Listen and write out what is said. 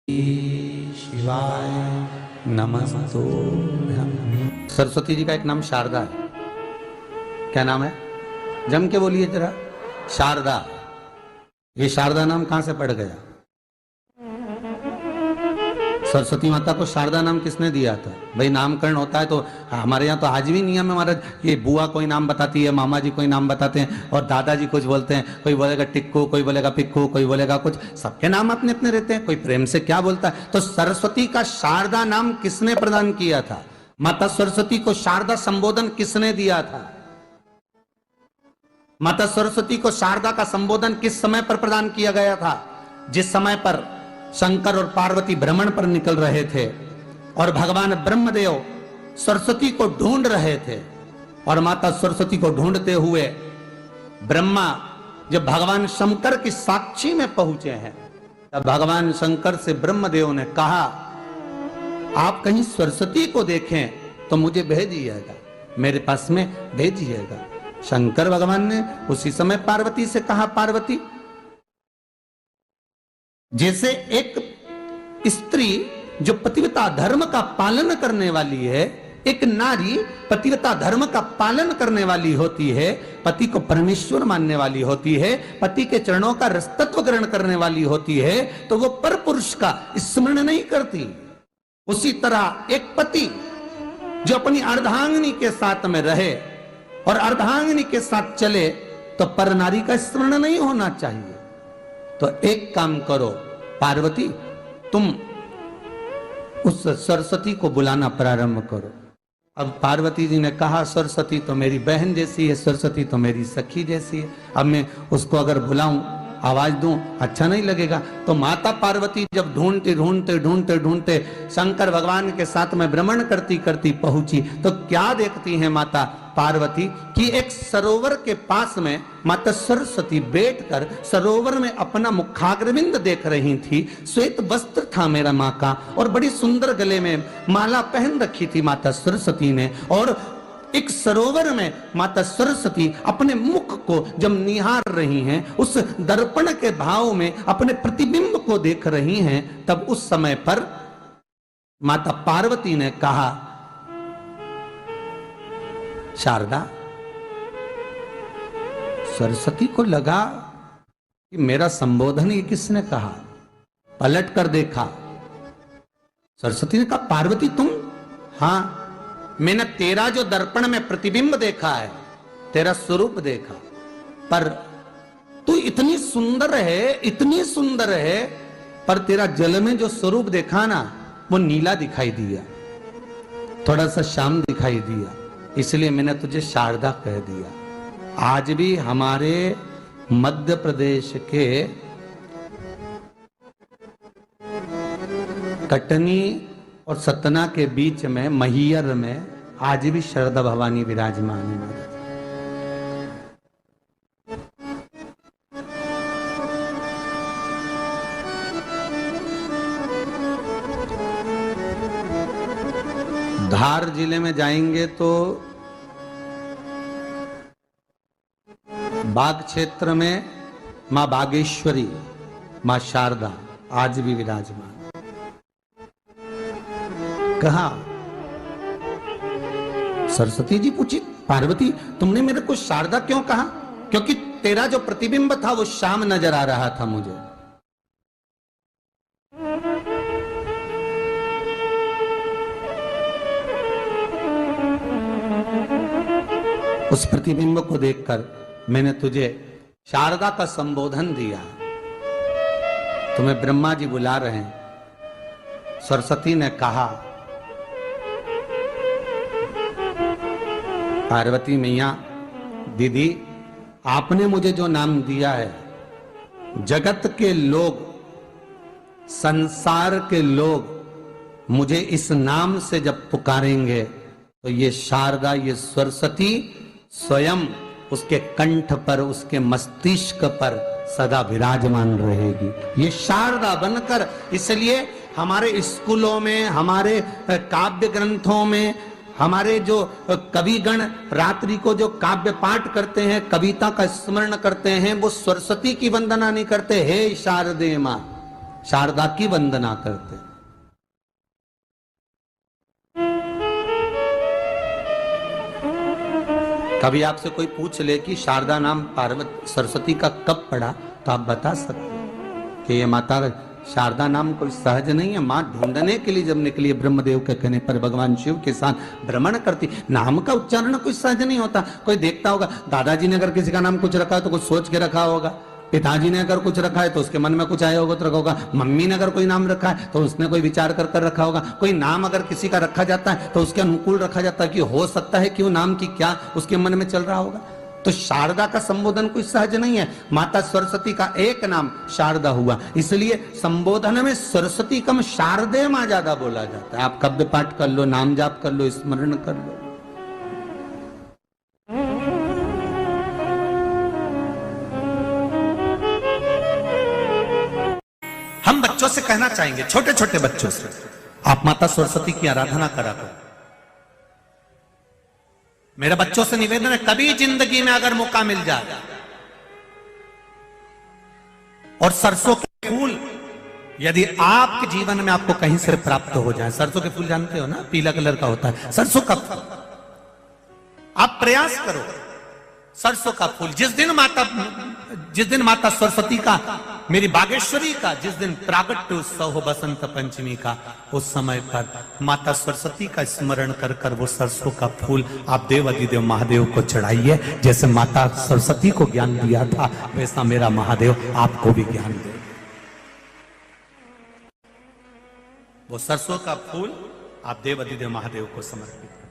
शिवाय नमस्तुभ्यं। सरस्वती जी का एक नाम शारदा है। क्या नाम है? जम के बोलिए जरा। शारदा। ये शारदा नाम कहां से पड़ गया? सरस्वती माता को शारदा नाम किसने दिया था? भाई नामकरण होता है तो हमारे यहाँ तो आज भी नियम है हमारा, ये बुआ कोई नाम बताती है, मामा जी कोई नाम बताते हैं और दादाजी कुछ बोलते हैं। कोई बोलेगा टिक्कू, कोई बोलेगा पिक्कू, कोई बोलेगा कुछ, सबके नाम अपने अपने रहते हैं। कोई प्रेम से क्या बोलता है। तो सरस्वती का शारदा नाम किसने प्रदान किया था? माता सरस्वती को शारदा संबोधन किसने दिया था? माता सरस्वती को शारदा का संबोधन किस समय पर प्रदान किया गया था? जिस समय पर शंकर और पार्वती भ्रमण पर निकल रहे थे और भगवान ब्रह्मदेव सरस्वती को ढूंढ रहे थे और माता सरस्वती को ढूंढते हुए ब्रह्मा जब भगवान शंकर की साक्षी में पहुंचे हैं, तब भगवान शंकर से ब्रह्मदेव ने कहा, आप कहीं सरस्वती को देखें तो मुझे भेजिएगा, मेरे पास में भेजिएगा। शंकर भगवान ने उसी समय पार्वती से कहा, पार्वती, जैसे एक स्त्री जो पतिव्रता धर्म का पालन करने वाली है, एक नारी पतिव्रता धर्म का पालन करने वाली होती है, पति को परमेश्वर मानने वाली होती है, पति के चरणों का रसतत्व ग्रहण करने वाली होती है, तो वो पर पुरुष का स्मरण नहीं करती। उसी तरह एक पति जो अपनी अर्धांगिनी के साथ में रहे और अर्धांगिनी के साथ चले तो पर नारी का स्मरण नहीं होना चाहिए। तो एक काम करो पार्वती, तुम उस सरस्वती को बुलाना प्रारंभ करो। अब पार्वती जी ने कहा, सरस्वती तो मेरी बहन जैसी है, सरस्वती तो मेरी सखी जैसी है, अब मैं उसको अगर बुलाऊं, आवाज दूं, अच्छा नहीं लगेगा। तो माता पार्वती जब ढूंढते ढूंढते ढूंढते ढूंढते शंकर भगवान के साथ में भ्रमण करती करती पहुंची, तो क्या देखती है माता पार्वती कि एक सरोवर के पास में माता सरस्वती बैठकर सरोवर में अपना मुखाग्रविंद देख रही थी। श्वेत वस्त्र था मेरा माँ का और बड़ी सुंदर गले में माला पहन रखी थी माता सरस्वती ने, और एक सरोवर में माता सरस्वती अपने मुख को जब निहार रही हैं, उस दर्पण के भाव में अपने प्रतिबिंब को देख रही हैं, तब उस समय पर माता पार्वती ने कहा, शारदा, सरस्वती को लगा कि मेरा संबोधन ये किसने कहा। पलट कर देखा, सरस्वती ने कहा, पार्वती तुम? हाँ, मैंने तेरा जो दर्पण में प्रतिबिंब देखा है, तेरा स्वरूप देखा, पर तू इतनी सुंदर है, इतनी सुंदर है, पर तेरा जल में जो स्वरूप देखा ना, वो नीला दिखाई दिया, थोड़ा सा श्याम दिखाई दिया, इसलिए मैंने तुझे शारदा कह दिया। आज भी हमारे मध्य प्रदेश के कटनी और सतना के बीच में महियर में आज भी शारदा भवानी विराजमान है महाराज। धार जिले में जाएंगे तो बाग क्षेत्र में मां बागेश्वरी, मां शारदा आज भी विराजमान। कहा, सरस्वती जी पूछी, पार्वती तुमने मेरे को शारदा क्यों कहा? क्योंकि तेरा जो प्रतिबिंब था वो श्याम नजर आ रहा था मुझे। उस प्रतिबिंब को देखकर मैंने तुझे शारदा का संबोधन दिया। तुम्हें ब्रह्मा जी बुला रहे हैं। सरस्वती ने कहा, पार्वती मैया, दीदी, आपने मुझे जो नाम दिया है, जगत के लोग, संसार के लोग मुझे इस नाम से जब पुकारेंगे तो ये शारदा, ये सरस्वती स्वयं उसके कंठ पर, उसके मस्तिष्क पर सदा विराजमान रहेगी, ये शारदा बनकर। इसलिए हमारे स्कूलों में, हमारे काव्य ग्रंथों में, हमारे जो कविगण रात्रि को जो काव्य पाठ करते हैं, कविता का स्मरण करते हैं, वो सरस्वती की वंदना नहीं करते, हे शारदे मां, शारदा की वंदना करते हैं। कभी आपसे कोई पूछ ले कि शारदा नाम पार्वती सरस्वती का कब पड़ा, तो आप बता सकते हैं कि ये माता शारदा नाम कोई सहज नहीं है। मां ढूंढने के लिए जब निकली ब्रह्मदेव के कहने पर भगवान शिव के साथ भ्रमण करती। नाम का उच्चारण कोई सहज नहीं होता। कोई देखता होगा, दादाजी ने अगर किसी का नाम कुछ रखा है तो कुछ सोच के रखा होगा, पिताजी ने अगर कुछ रखा है तो उसके मन में कुछ आया होगा तो रखा होगा, मम्मी ने अगर कोई नाम रखा है तो उसने कोई विचार कर कर रखा होगा। कोई नाम अगर किसी का रखा जाता है तो उसके अनुकूल रखा जाता है कि हो सकता है कि वो नाम की क्या उसके मन में चल रहा होगा। तो शारदा का संबोधन कोई सहज नहीं है। माता सरस्वती का एक नाम शारदा हुआ, इसलिए संबोधन में सरस्वती कम शारदे मां ज्यादा बोला जाता है। आप काव्य पाठ कर लो, नाम जाप कर लो, स्मरण कर लो। हम बच्चों से कहना चाहेंगे, छोटे छोटे बच्चों से, आप माता सरस्वती की आराधना करा करो। मेरे बच्चों से निवेदन है, कभी जिंदगी में अगर मौका मिल जाए और सरसों के फूल यदि आपके जीवन में आपको कहीं से प्राप्त हो जाए, सरसों के फूल जानते हो ना, पीला कलर का होता है सरसों का फूल, आप प्रयास करो सरसों का फूल। जिस दिन माता सरस्वती का, मेरी बागेश्वरी का जिस दिन प्रागट्य उत्सव हो बसंत पंचमी का, उस समय पर माता सरस्वती का स्मरण कर कर वो सरसों का फूल आप देव अधिदेव महादेव को चढ़ाइए। जैसे माता सरस्वती को ज्ञान दिया था वैसा मेरा महादेव आपको भी ज्ञान दे। वो सरसों का फूल आप देव अधिदेव महादेव को समर्पित करें।